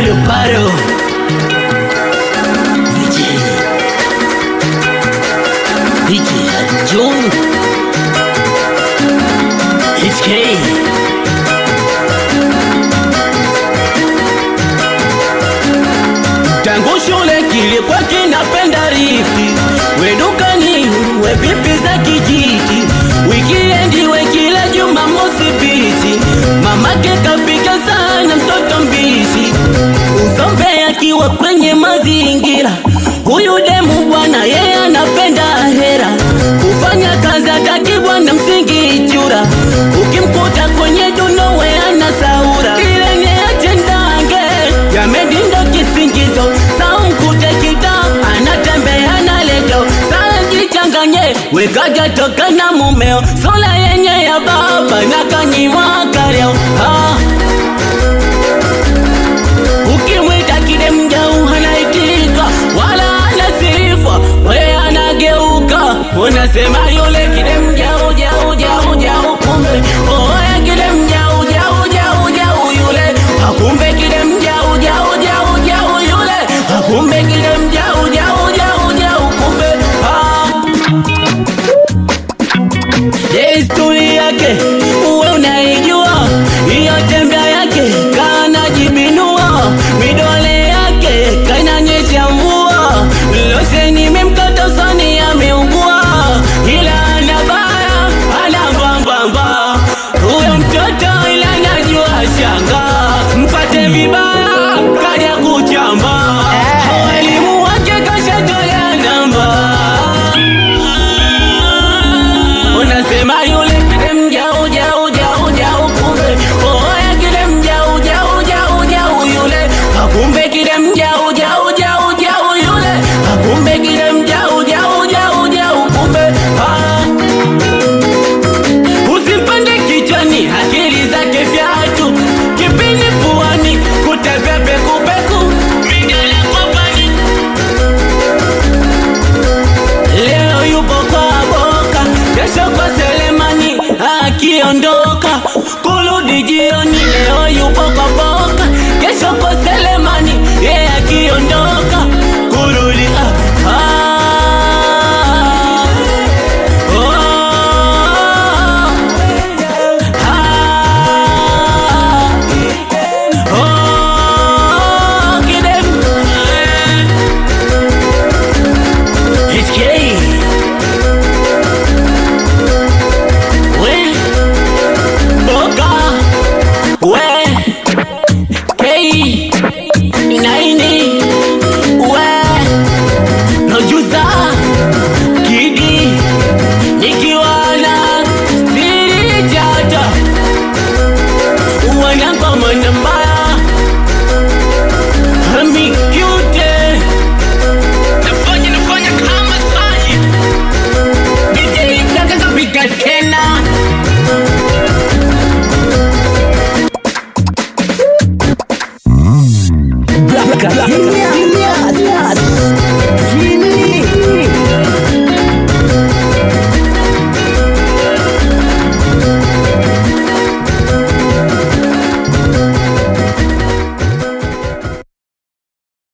Paro DJ John HK tangu shule kile kwa kinapenda rifti we dukani we pipi za kijiti wikiendi we kila Jumamosi biti mamake kapika sana mtoto mbishi usombe akiwa kwenye mazingira huyu demu bwana yeye anapenda hera kufanya kazi ataki bwana msingi chura ukimkuta kwenye duno we anasaura ile nye atendange ya medindo kisingizo saumkute kita anatembea na lejo jichanganye wekaja toka na mumeo sola yenye ya baba na kanyiwa kareo ukimwita kide mjau hanaitika wala anasifa we anageuka unasema yule kide mjau jau jau jau kumbe oya kide mjau jau jau jau yule kumbe kide mjau jau jau jau yule kumbe kide mjau jau jau jau kumbe desturi yake uwe unaijua hiyo tembea yake kana jibinua midole yake kainanyesha mvua lose nimemkata sani ameungua ila anabaya anambambamba huyo mtoto ila najua shanga mpate vibaya kaja kuchamba elimu wake kashatoya namba unasema yule kile mjau jau jau jau kumbe oya kile mjau jau jau jau yule kumbe kile mjau jau jau jau yule kumbe kile mjau jau jau jau kumbe usimpande kichwani akili zake fyatu kipini puani kutembea peku peku migala kopani leo yupo kwa boka kesho kwa Selemani akiondoka